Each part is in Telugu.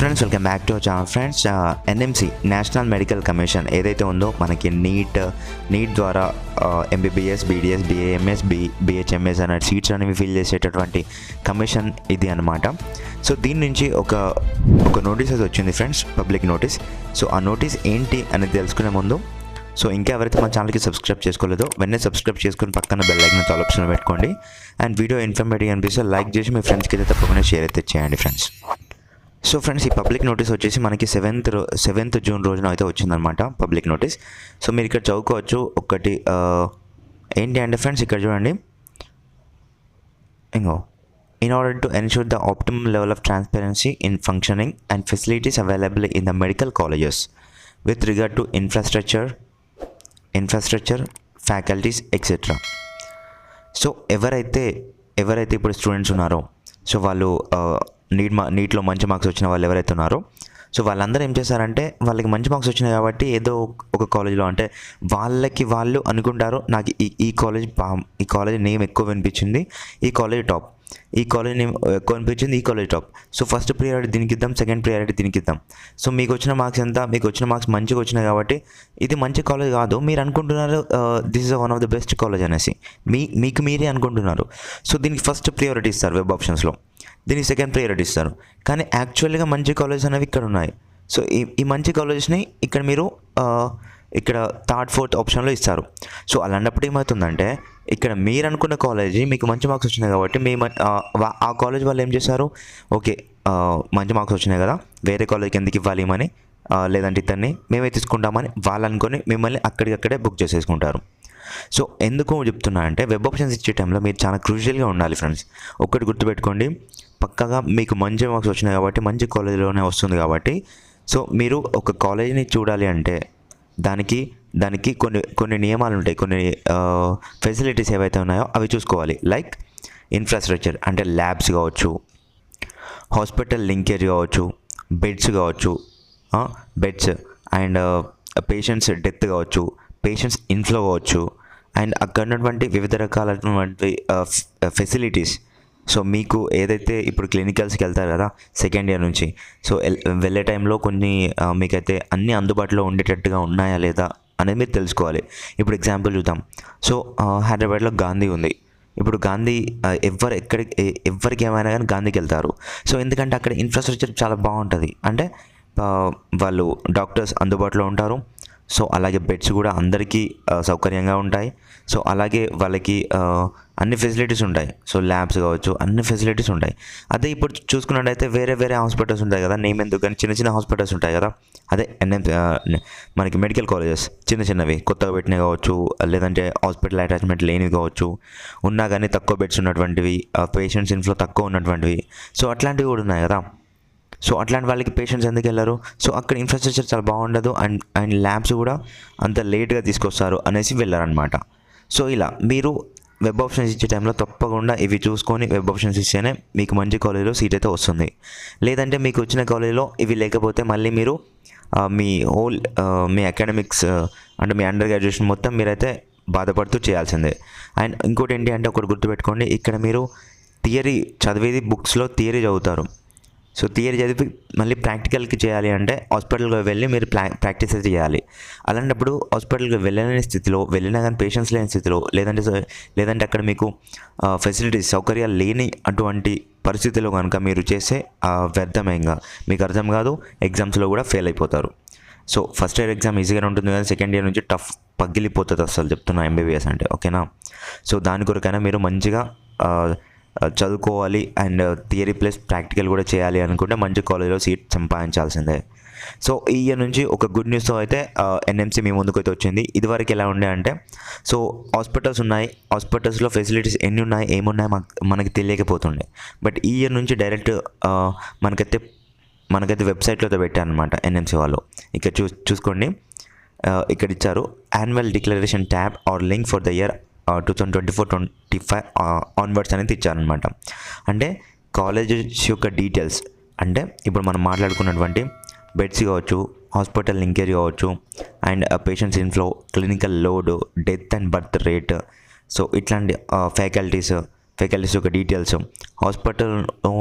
Friends welcome back to our channel friends. NMC national medical commission ఏదైతే ఉందో మనకి నీట్ ద్వారా ఎంబీబీఎస్, బీడీఎస్, బీఏఎంఎస్, బీహెచ్ఎంఎస్ అనే సీట్స్ అనేవి ఫిల్ చేసేటటువంటి కమిషన్ ఇది అనమాట. సో దీని నుంచి ఒక నోటీస్ అది వచ్చింది ఫ్రెండ్స్, పబ్లిక్ నోటీస్. సో ఆ నోటీస్ ఏంటి అనేది తెలుసుకునే ముందు సో ఇంకా ఎవరైతే మన ఛానల్కి సబ్స్క్రైబ్ చేసుకోలేదో వెంటనే సబ్స్క్రైబ్ చేసుకుని పక్కన బెల్ ఐకాన్ ఆల్ ఆప్షన్ పెట్టుకోండి. అండ్ వీడియో ఇన్ఫర్మేటివ్ అనిపిస్తే లైక్ చేసి మీ ఫ్రెండ్స్కి అయితే తప్పకుండా షేర్ అయితే చేయండి ఫ్రెండ్స్. సో ఫ్రెండ్స్, ఈ పబ్లిక్ నోటీస్ వచ్చేసి మనకి 7th జూన్ రోజున అయితే వచ్చిందనమాట పబ్లిక్ నోటీస్. సో మీరు ఇక్కడ చదువుకోవచ్చు. ఒకటి ఏంటి అంటే ఫ్రెండ్స్, ఇక్కడ చూడండి. In order to ensure the optimum level of transparency in functioning and facilities available in the medical colleges with regard to infrastructure, faculties, etc. So ఎవరైతే ఇప్పుడు స్టూడెంట్స్ ఉన్నారో, సో వాళ్ళు నీట్లో మంచి మార్క్స్ వచ్చిన వాళ్ళు ఎవరైతే ఉన్నారో, సో వాళ్ళందరూ ఏం చేశారంటే వాళ్ళకి మంచి మార్క్స్ వచ్చినాయి కాబట్టి ఏదో ఒక కాలేజ్లో అంటే వాళ్ళు అనుకుంటారు నాకు ఈ కాలేజ్ నేమ్ ఎక్కువ వినిపించింది, ఈ కాలేజ్ టాప్, ఈ కాలేజ్ నేమ్ ఎక్కువ అనిపించింది, ఈ college top. So first priority దీనికి ఇద్దాం, సెకండ్ ప్రియారిటీ దీనికి ఇద్దాం. సో మీకు వచ్చిన మార్క్స్ ఎంత, మీకు వచ్చిన మార్క్స్ మంచిగా వచ్చినాయి కాబట్టి ఇది మంచి కాలేజ్ కాదు, మీరు అనుకుంటున్నారు this is one of the best college అనేసి మీకు మీరే అనుకుంటున్నారు. సో దీనికి ఫస్ట్ ప్రియారిటీ ఇస్తారు వెబ్ ఆప్షన్స్లో, దీనికి సెకండ్ ప్రియారిటీ ఇస్తారు. కానీ యాక్చువల్గా మంచి కాలేజ్ అనేవి ఇక్కడ ఉన్నాయి. సో ఈ మంచి కాలేజెస్ని ఇక్కడ మీరు ఇక్కడ 3rd, 4th ఆప్షన్లో ఇస్తారు. సో అలాంటప్పుడు ఏమవుతుందంటే ఇక్కడ మీరు అనుకున్న కాలేజీ మీకు మంచి మార్క్స్ వచ్చినాయి కాబట్టి ఆ కాలేజ్ వాళ్ళు ఏం చేశారు, ఓకే మంచి మార్క్స్ వచ్చినాయి కదా వేరే కాలేజ్కి ఎందుకు ఇవ్వాలి అని, లేదంటే ఇతన్ని మేమే తీసుకుంటామని వాళ్ళు అనుకొని మిమ్మల్ని అక్కడికక్కడే బుక్ చేసేసుకుంటారు. సో ఎందుకు చెప్తున్నా అంటే వెబ్ ఆప్షన్స్ ఇచ్చే టైంలో మీరు చాలా క్రూషియల్గా ఉండాలి ఫ్రెండ్స్. ఒక్కటి గుర్తుపెట్టుకోండి, పక్కగా మీకు మంచి మార్క్స్ వచ్చినాయి కాబట్టి మంచి కాలేజీలోనే వస్తుంది కాబట్టి సో మీరు ఒక కాలేజీని చూడాలి అంటే దానికి కొన్ని నియమాలు ఉంటాయి, కొన్ని ఫెసిలిటీస్ ఏవైతే ఉన్నాయో అవి చూసుకోవాలి. లైక్ ఇన్ఫ్రాస్ట్రక్చర్ అంటే ల్యాబ్స్ కావచ్చు, హాస్పిటల్ లింకేజ్ కావచ్చు, బెడ్స్ అండ్ పేషెంట్స్ డెత్ కావచ్చు, పేషెంట్స్ ఇన్ఫ్లో కావచ్చు, అండ్ అక్కడ ఉన్నటువంటి వివిధ రకాలైనటువంటి ఫెసిలిటీస్. సో మీకు ఏదైతే ఇప్పుడు క్లినికల్స్కి వెళ్తారు కదా సెకండ్ ఇయర్ నుంచి, సో వెళ్ళే టైంలో కొన్ని మీకైతే అన్నీ అందుబాటులో ఉండేటట్టుగా ఉన్నాయా లేదా అనేది మీరు తెలుసుకోవాలి. ఇప్పుడు ఎగ్జాంపుల్ చూద్దాం. సో హైదరాబాద్లో గాంధీ ఉంది. ఇప్పుడు గాంధీ ఎవరికి ఏమైనా కానీ గాంధీకి వెళ్తారు. సో ఎందుకంటే అక్కడ ఇన్ఫ్రాస్ట్రక్చర్ చాలా బాగుంటుంది, అంటే వాళ్ళు డాక్టర్స్ అందుబాటులో ఉంటారు. సో అలాగే బెడ్స్ కూడా అందరికీ సౌకర్యంగా ఉంటాయి. సో అలాగే వాళ్ళకి అన్ని ఫెసిలిటీస్ ఉంటాయి. సో ల్యాబ్స్ కావచ్చు, అన్ని ఫెసిలిటీస్ ఉంటాయి. అదే ఇప్పుడు చూసుకున్నట్టయితే వేరే హాస్పిటల్స్ ఉంటాయి కదా, నేమ్ ఎందుకు కానీ చిన్న హాస్పిటల్స్ ఉంటాయి కదా, అదే మనకి మెడికల్ కాలేజెస్ చిన్నవి కొత్తగా పెట్టినవి కావచ్చు, లేదంటే హాస్పిటల్ అటాచ్మెంట్ లేనివి కావచ్చు, ఉన్నా కానీ తక్కువ బెడ్స్ ఉన్నటువంటివి, పేషెంట్స్ ఇన్ఫ్లో తక్కువ ఉన్నటువంటివి, సో అట్లాంటివి కూడా ఉన్నాయి కదా. సో అట్లాంటి వాళ్ళకి పేషెంట్స్ ఎందుకు వెళ్ళరు, సో అక్కడ ఇన్ఫ్రాస్ట్రక్చర్ చాలా బాగుండదు అండ్ ల్యాబ్స్ కూడా అంత లేట్గా తీసుకొస్తారు అనేసి వెళ్ళారనమాట. సో ఇలా మీరు వెబ్ ఆప్షన్స్ ఇచ్చే టైంలో తప్పకుండా ఇవి చూసుకొని వెబ్ ఆప్షన్స్ ఇస్తేనే మీకు మంచి కాలేజీలో సీట్ అయితే వస్తుంది. లేదంటే మీకు వచ్చిన కాలేజీలో ఇవి లేకపోతే మళ్ళీ మీరు మీ అకాడమిక్స్ అంటే మీ అండర్ గ్రాడ్యుయేషన్ మొత్తం మీరైతే బాధపడుతూ చేయాల్సిందే. అండ్ ఇంకోటి ఏంటి అంటే ఒకటి గుర్తుపెట్టుకోండి, ఇక్కడ మీరు థియరీ చదివేది బుక్స్లో థియరీ చదువుతారు. సో థియరీ చదివి మళ్ళీ ప్రాక్టికల్కి చేయాలి అంటే హాస్పిటల్కి వెళ్ళి మీరు ప్రాక్టీస్ అయితే చేయాలి. అలాంటప్పుడు హాస్పిటల్కి వెళ్ళలేని స్థితిలో, వెళ్ళినా కానీ పేషెంట్స్ లేని స్థితిలో, లేదంటే అక్కడ మీకు ఫెసిలిటీస్ సౌకర్యాలు లేని అటువంటి పరిస్థితిలో కనుక మీరు చేసే వ్యర్థమేగా, మీకు అర్థం కాదు, ఎగ్జామ్స్లో కూడా ఫెయిల్ అయిపోతారు. సో ఫస్ట్ ఇయర్ ఎగ్జామ్ ఈజీగానే ఉంటుంది కానీ సెకండ్ ఇయర్ నుంచి టఫ్ పగిలిపోతుంది అసలు చెప్తున్నా ఎంబీబీఎస్ అంటే, ఓకేనా. సో దాని కొరకైనా మీరు మంచిగా చదువుకోవాలి అండ్ థియరీ ప్లస్ ప్రాక్టికల్ కూడా చేయాలి అనుకుంటే మంచి కాలేజ్లో సీట్ సంపాదించాల్సిందే. సో ఈ ఇయర్ నుంచి ఒక గుడ్ న్యూస్తో అయితే ఎన్ఎంసీ మీ ముందుకు అయితే వచ్చింది. ఇదివరకు ఎలా ఉండే అంటే సో హాస్పిటల్స్ ఉన్నాయి, హాస్పిటల్స్లో ఫెసిలిటీస్ ఎన్ని ఉన్నాయి ఏమున్నాయి మనకి తెలియకపోతుండే. బట్ ఈ ఇయర్ నుంచి డైరెక్ట్ మనకైతే వెబ్సైట్లో అయితే పెట్టారనమాట ఎన్ఎంసీ వాళ్ళు. ఇక్కడ చూసుకోండి, ఇక్కడ ఇచ్చారు annual declaration tab or link for the year 2024-25 onwards అనేది ఇచ్చారనమాట. అంటే కాలేజెస్ యొక్క డీటెయిల్స్, అంటే ఇప్పుడు మనం మాట్లాడుకున్నటువంటి బెడ్స్ కావచ్చు, హాస్పిటల్ లింకేజ్ కావచ్చు, and patients inflow, clinical load, death and birth rate, so ఇట్లాంటి ఫ్యాకల్టీస్ యొక్క డీటెయిల్స్, హాస్పిటల్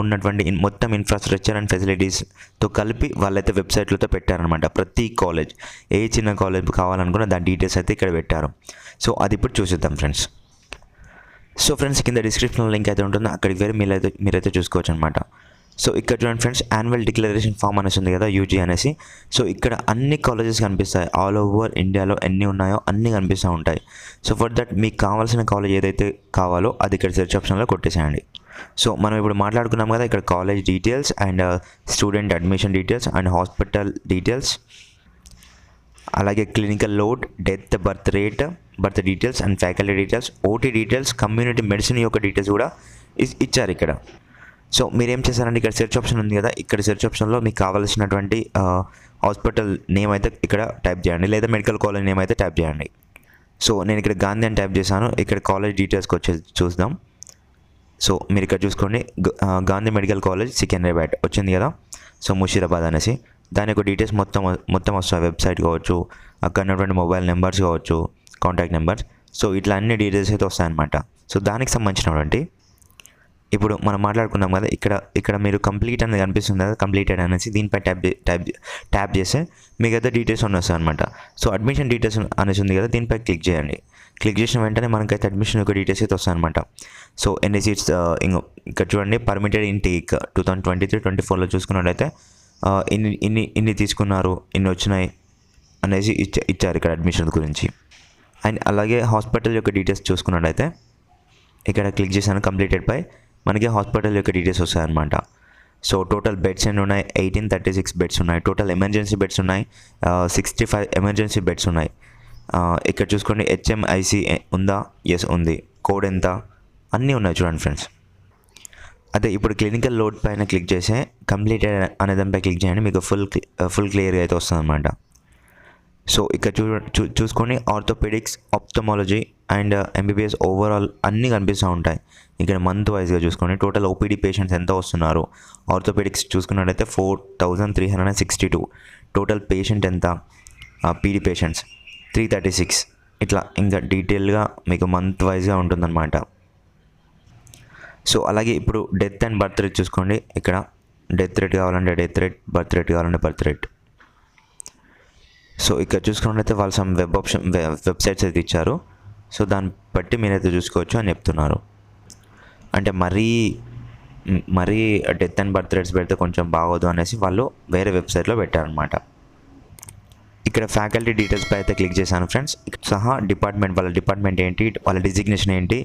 ఉన్నటువంటి మొత్తం ఇన్ఫ్రాస్ట్రక్చర్ అండ్ ఫెసిలిటీస్తో కలిపి వాళ్ళైతే వెబ్సైట్లతో పెట్టారనమాట. ప్రతి కాలేజ్, ఏ చిన్న కాలేజ్ కావాలనుకున్నా దాని డీటెయిల్స్ అయితే ఇక్కడ పెట్టారు. సో అది ఇప్పుడు చూసిద్దాం ఫ్రెండ్స్. సో ఫ్రెండ్స్, కింద డిస్క్రిప్షన్లో లింక్ అయితే ఉంటుందో అక్కడికి వెళ్ళి మీరైతే చూసుకోవచ్చు అనమాట. సో ఇక్కడ చూడండి ఫ్రెండ్స్, యాన్యువల్ డిక్లరేషన్ ఫామ్ అనేసి ఉంది కదా, యూజీ అనేసి. సో ఇక్కడ అన్ని కాలేజెస్ కనిపిస్తాయి, ఆల్ ఓవర్ ఇండియాలో ఎన్ని ఉన్నాయో అన్నీ కనిపిస్తూ ఉంటాయి. సో ఫర్ దట్ మీకు కావాల్సిన కాలేజ్ ఏదైతే కావాలో అది ఇక్కడ సెర్చ్ ఆప్షన్లో కొట్టేసేయండి. సో మనం ఇప్పుడు మాట్లాడుకున్నాం కదా, ఇక్కడ college details and student admission details and hospital details, అలాగే clinical load, death, birth rate, birth details and faculty details, OT details, community medicine యొక్క డీటెయిల్స్ కూడా ఇచ్చారు ఇక్కడ. సో మీరేం చేశారంటే ఇక్కడ సెర్చ్ ఆప్షన్ ఉంది కదా, ఇక్కడ సెర్చ్ ఆప్షన్లో మీకు కావాల్సినటువంటి హాస్పిటల్ నేమ్ అయితే ఇక్కడ టైప్ చేయండి, లేదా మెడికల్ కాలేజ్ నేమ్ అయితే టైప్ చేయండి. సో నేను ఇక్కడ గాంధీ అని టైప్ చేశాను. ఇక్కడ కాలేజ్ డీటెయిల్స్కి వచ్చేసి చూద్దాం. సో మీరు ఇక్కడ చూసుకోండి, గాంధీ మెడికల్ కాలేజ్ సికింద్రాబాద్ వచ్చింది కదా. సో ముషీరాబాద్ అనేసి దాని యొక్క డీటెయిల్స్ మొత్తం వస్తాయి. వెబ్సైట్ కావచ్చు, అక్కడ ఉన్నటువంటి మొబైల్ నెంబర్స్ కావచ్చు, కాంటాక్ట్ నెంబర్స్. సో ఇట్లా అన్ని డీటెయిల్స్ అయితే వస్తాయన్నమాట. సో దానికి సంబంధించినటువంటి ఇప్పుడు మనం మాట్లాడుకున్నాం కదా, ఇక్కడ మీరు కంప్లీట్ అనేది కనిపిస్తుంది కదా, కంప్లీటెడ్ అనేసి దీనిపై ట్యాప్ చేస్తే మీకు అయితే డీటెయిల్స్ వస్తాయి అనమాట. సో అడ్మిషన్ డీటెయిల్స్ అనేసి ఉంది కదా, దీనిపై క్లిక్ చేయండి. క్లిక్ చేసిన వెంటనే మనకైతే అడ్మిషన్ యొక్క డీటెయిల్స్ అయితే వస్తాయన్నమాట. సో ఎన్ని సీట్స్ ఇక్కడ చూడండి, పర్మిటెడ్ ఇన్ టేక్ 2023-24లో చూసుకున్నట్లయితే ఇన్ని తీసుకున్నారు, ఇన్ని వచ్చినాయి అనేసి ఇచ్చారు ఇక్కడ అడ్మిషన్ గురించి. అండ్ అలాగే హాస్పిటల్ యొక్క డీటెయిల్స్ చూసుకున్నట్లయితే ఇక్కడ క్లిక్ చేశాను కంప్లీటెడ్ పై, మనకి హాస్పిటల్ యొక్క డీటెయిల్స్ వస్తాయన్నమాట. సో టోటల్ బెడ్స్ ఎన్ని ఉన్నాయి, 1836 బెడ్స్ ఉన్నాయి. టోటల్ ఎమర్జెన్సీ బెడ్స్ ఉన్నాయి, 65 ఎమర్జెన్సీ బెడ్స్ ఉన్నాయి. ఇక్కడ చూసుకోండి, HMIC ఉందా, ఎస్ ఉంది. కోడ్ ఎంత, అన్నీ ఉన్నాయి చూడండి ఫ్రెండ్స్. అదే ఇప్పుడు క్లినికల్ లోడ్ పైన క్లిక్ చేసే కంప్లీటెడ్ అనే దానిపై క్లిక్ చేయండి, మీకు ఫుల్ క్లియర్గా అయితే వస్తుంది అనమాట. సో ఇక్కడ చూసుకొని orthopaedics, ophthalmology and MBBS overall అన్నీ కనిపిస్తూ ఉంటాయి. ఇక్కడ మంత్ వైజ్గా చూసుకొని టోటల్ OPD పేషెంట్స్ ఎంత వస్తున్నారు. ఆర్థోపెడిక్స్ చూసుకున్నట్టయితే 4362. టోటల్ పేషెంట్ ఎంత, PD పేషెంట్స్ 336. ఇట్లా ఇంకా డీటెయిల్గా మీకు మంత్ వైజ్గా ఉంటుందన్నమాట. సో అలాగే ఇప్పుడు డెత్ అండ్ బర్త్ రేట్ చూసుకోండి. ఇక్కడ డెత్ రేట్ కావాలంటే డెత్ రేట్, బర్త్ రేట్ కావాలంటే బర్త్ రేట్. సో ఇక్కడ చూసుకున్నట్లయితే వాళ్ళు సమ్ వెబ్సైట్స్ అయితే ఇచ్చారు. సో దాన్ని బట్టి మీరైతే చూసుకోవచ్చు అని చెప్తున్నారు. అంటే మరీ డెత్ అండ్ బర్త్ రేట్స్ పెడితే కొంచెం బాగోదు అనేసి వాళ్ళు వేరే వెబ్సైట్లో పెట్టారనమాట. ఇక్కడ ఫ్యాకల్టీ డీటెయిల్స్ పై అయితే క్లిక్ చేశాను ఫ్రెండ్స్. సహా వాళ్ళ డిపార్ట్మెంట్ ఏంటి, వాళ్ళ డిజిగ్నేషన్ ఏంటి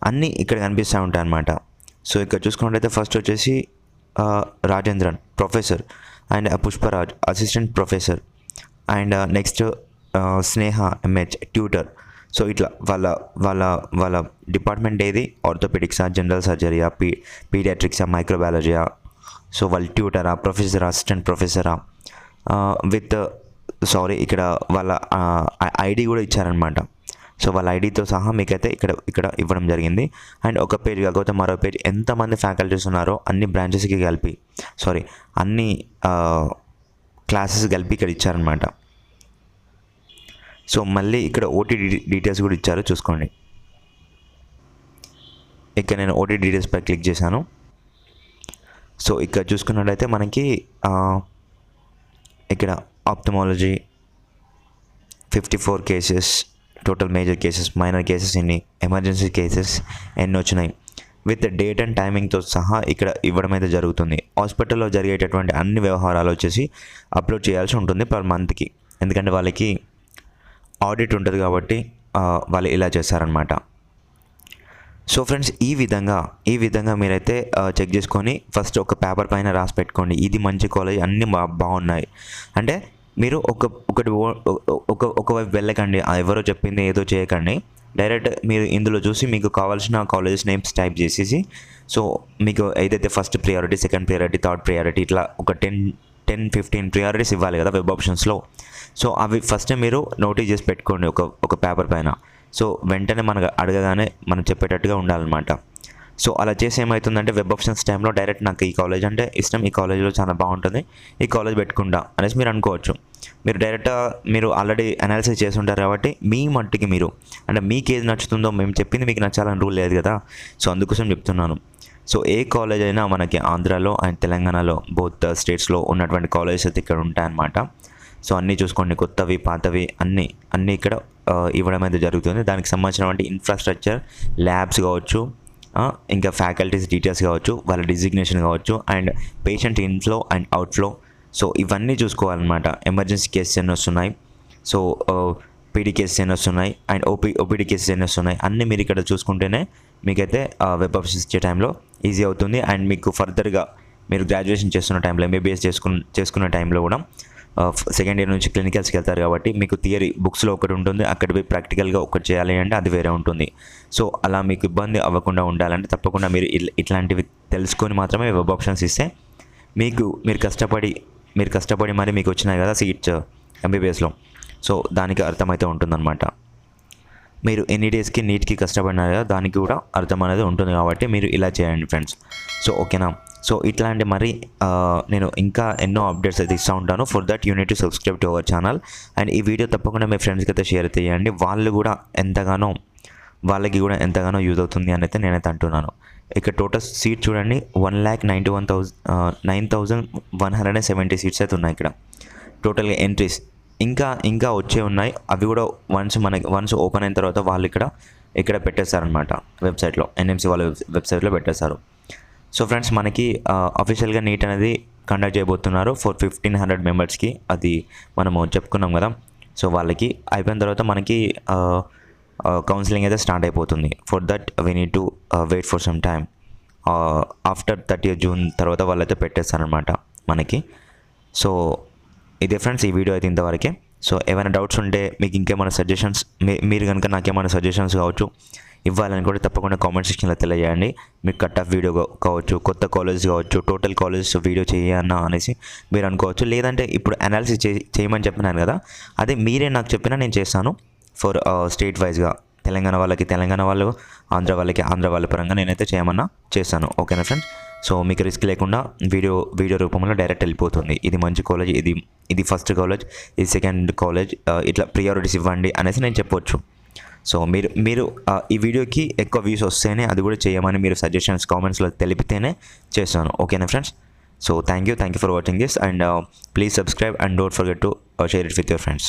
అన్నీ ఇక్కడ కనిపిస్తూ ఉంటాయి అన్నమాట. సో ఇక్కడ చూసుకున్నట్లయితే ఫస్ట్ వచ్చేసి Rajendran professor and Pushparaj assistant professor and next Sneha MH tutor. So ఇట్లా వాళ్ళ డిపార్ట్మెంట్ ఏది, ఆర్థోపెడిక్సా, జనరల్ సర్జరీయా, పీడియాట్రిక్సా, మైక్రోబయాలజీయా. సో వాళ్ళ ట్యూటరా, ప్రొఫెసర్, అసిస్టెంట్ ప్రొఫెసరా ఇక్కడ వాళ్ళ ID కూడా ఇచ్చారనమాట. సో వాళ్ళ ఐడితో సహా మీకైతే ఇక్కడ ఇవ్వడం జరిగింది. అండ్ ఒక పేజ్ కాకపోతే మరో పేజ్ ఎంతమంది ఫ్యాకల్టీస్ ఉన్నారో అన్ని బ్రాంచెస్కి కలిపి అన్ని క్లాసెస్ కలిపి ఇక్కడ ఇచ్చారనమాట. సో మళ్ళీ ఇక్కడ OT డీటెయిల్స్ కూడా ఇచ్చారు చూసుకోండి. ఇక్కడ నేను OT డీటెయిల్స్ పై క్లిక్ చేశాను. సో ఇక్కడ చూసుకున్నట్లయితే మనకి ఇక్కడ ophthalmology 54 cases, total major cases, minor cases ఎన్ని, ఎమర్జెన్సీ కేసెస్ ఎన్ని వచ్చినాయి విత్ డేట్ అండ్ టైమింగ్తో సహా ఇక్కడ ఇవ్వడం అయితే జరుగుతుంది. హాస్పిటల్లో జరిగేటటువంటి అన్ని వ్యవహారాలు వచ్చేసి అప్లోడ్ చేయాల్సి ఉంటుంది పర్ మంత్కి, ఎందుకంటే వాళ్ళకి ఆడిట్ ఉంటుంది కాబట్టి వాళ్ళు ఇలా చేస్తారనమాట. సో ఫ్రెండ్స్, ఈ విధంగా మీరైతే చెక్ చేసుకొని ఫస్ట్ ఒక పేపర్ పైన రాసి పెట్టుకోండి, ఇది మంచి కాలేజ్, అన్నీ బాగున్నాయి అంటే. మీరు ఒకవైపు వెళ్ళకండి, ఎవరో చెప్పింది ఏదో చేయకండి. డైరెక్ట్ మీరు ఇందులో చూసి మీకు కావాల్సిన కాలేజెస్ నేమ్స్ టైప్ చేసేసి, సో మీకు ఏదైతే first priority, second priority, third priority ఇట్లా ఒక 10-15 ప్రియారిటీస్ ఇవ్వాలి కదా వెబ్ ఆప్షన్స్లో. సో అవి ఫస్ట్ మీరు నోటీస్ చేసి పెట్టుకోండి ఒక పేపర్ పైన. సో వెంటనే మనకు అడగగానే మనం చెప్పేటట్టుగా ఉండాలన్నమాట. సో అలా చేసి ఏమవుతుందంటే వెబ్ ఆప్షన్స్ టైంలో డైరెక్ట్ నాకు ఈ కాలేజ్ అంటే ఇష్టం, ఈ కాలేజ్లో చాలా బాగుంటుంది, ఈ కాలేజ్ పెట్టుకుంటా అనేసి మీరు అనుకోవచ్చు. మీరు డైరెక్ట్గా మీరు ఆల్రెడీ అనాలిసిస్ చేసి ఉంటారు కాబట్టి మీ మట్టుకి మీరు అంటే మీకు ఏది నచ్చుతుందో, మేము చెప్పింది మీకు నచ్చాలని రూల్ లేదు కదా. సో అందుకోసం చెప్తున్నాను. సో ఏ కాలేజ్ అయినా మనకి ఆంధ్రాలో అండ్ తెలంగాణలో బోత్ స్టేట్స్లో ఉన్నటువంటి కాలేజెస్ అయితే ఇక్కడ ఉంటాయన్నమాట. సో అన్నీ చూసుకోండి, కొత్తవి పాతవి అన్నీ ఇక్కడ ఇవ్వడం అయితే జరుగుతుంది. దానికి సంబంధించినటువంటి ఇన్ఫ్రాస్ట్రక్చర్, ల్యాబ్స్ కావచ్చు, ఇంకా ఫ్యాకల్టీస్ డీటెయిల్స్ కావచ్చు, వాళ్ళ డిజిగ్నేషన్ కావచ్చు, and patient inflow and outflow. So ఇవన్నీ చూసుకోవాలన్నమాట. ఎమర్జెన్సీ కేసెస్ ఎన్ని వస్తున్నాయి, సో పీడీ కేసెస్ ఎన్ని వస్తున్నాయి, అండ్ ఓపీడీ కేసెస్ ఎన్ని వస్తున్నాయి, అన్నీ మీరు ఇక్కడ చూసుకుంటేనే మీకైతే వెబ్ ఆప్షన్స్ ఇచ్చే టైంలో ఈజీ అవుతుంది. అండ్ మీకు ఫర్దర్గా మీరు గ్రాడ్యుయేషన్ చేస్తున్న టైంలో, ఎంబీబీఎస్ చేసుకున్న టైంలో కూడా సెకండ్ ఇయర్ నుంచి క్లినికల్స్కి వెళ్తారు కాబట్టి మీకు థియరీ బుక్స్లో ఒకటి ఉంటుంది, అక్కడ పోయి ప్రాక్టికల్గా ఒకటి చేయాలి అంటే అది వేరే ఉంటుంది. సో అలా మీకు ఇబ్బంది అవ్వకుండా ఉండాలంటే తప్పకుండా మీరు ఇట్లాంటివి తెలుసుకొని మాత్రమే వెబ్ ఆప్షన్స్ ఇస్తే మీరు కష్టపడి మరి మీకు వచ్చినాయి కదా సీట్స్ ఎంబీబీఎస్లో, సో దానికి అర్థమైతే ఉంటుందన్నమాట. మీరు ఎన్ని డేస్కి నీట్కి కష్టపడినారు కదా దానికి కూడా అర్థం అనేది ఉంటుంది. కాబట్టి మీరు ఇలా చేయండి ఫ్రెండ్స్. సో ఓకేనా. సో ఇట్లాంటి మరి నేను ఇంకా ఎన్నో అప్డేట్స్ అయితే ఇస్తూ ఉంటాను. For that you need to subscribe to our channel. And ఈ వీడియో తప్పకుండా మీ ఫ్రెండ్స్కి అయితే షేర్ అయితే చేయండి. వాళ్ళకి కూడా ఎంతగానో యూజ్ అవుతుంది అని అయితే నేనైతే అంటున్నాను. ఇక్కడ టోటల్ సీట్ చూడండి, 1,91,970 సీట్స్ అయితే ఉన్నాయి ఇక్కడ టోటల్గా ఎంట్రీస్. ఇంకా వచ్చే ఉన్నాయి. అవి కూడా వన్స్ ఓపెన్ అయిన తర్వాత వాళ్ళు ఇక్కడ పెట్టేస్తారనమాట వెబ్సైట్లో, ఎన్ఎంసీ వాళ్ళ వెబ్సైట్లో పెట్టేస్తారు. సో ఫ్రెండ్స్, మనకి అఫీషియల్గా నీట్ అనేది కండక్ట్ చేయబోతున్నారు ఫర్ 1,500 మెంబర్స్కి. అది మనము చెప్పుకున్నాం కదా. సో వాళ్ళకి అయిపోయిన తర్వాత మనకి కౌన్సిలింగ్ అయితే స్టార్ట్ అయిపోతుంది. For that we need to wait for some time. After 30th June తర్వాత వాళ్ళైతే పెట్టేస్తారనమాట మనకి. సో ఇదే ఫ్రెండ్స్, ఈ వీడియో అయితే ఇంతవరకే. సో ఏమైనా డౌట్స్ ఉంటే మీకు ఇంకేమైనా సజెషన్స్, మీరు కనుక నాకేమైనా సజెషన్స్ కావచ్చు ఇవ్వాలని కూడా తప్పకుండా కామెంట్ సెక్షన్లో తెలియజేయండి. మీకు కట్ ఆఫ్ వీడియో కావచ్చు, కొత్త కాలేజ్ కావచ్చు, టోటల్ కాలేజ్ వీడియో చేయన్నా అనేసి మీరు అనుకోవచ్చు. లేదంటే ఇప్పుడు అనాలిసిస్ చేయమని చెప్పినాను కదా, అదే మీరే నాకు చెప్పినా నేను చేస్తాను. ఫర్ స్టేట్ వైజ్గా తెలంగాణ వాళ్ళకి తెలంగాణ వాళ్ళు, ఆంధ్ర వాళ్ళకి ఆంధ్ర వాళ్ళ పరంగా నేనైతే చేయమన్నా చేస్తాను. ఓకేనా ఫ్రెండ్స్. సో మీకు రిస్క్ లేకుండా వీడియో రూపంలో డైరెక్ట్ వెళ్ళిపోతుంది. ఇది మంచి కాలేజ్, ఇది ఫస్ట్ కాలేజ్, ఇది సెకండ్ కాలేజ్, ఇట్లా ప్రియారిటీస్ ఇవ్వండి అనేసి నేను చెప్పొచ్చు. సో మీరు ఈ వీడియోకి ఎక్కువ వ్యూస్ వస్తేనే అది కూడా చేయమని మీరు సజెషన్స్ కామెంట్స్లో తెలిపితేనే చేస్తాను. ఓకేనా friends. So thank you for watching this, and please subscribe and don't forget to share it with your friends.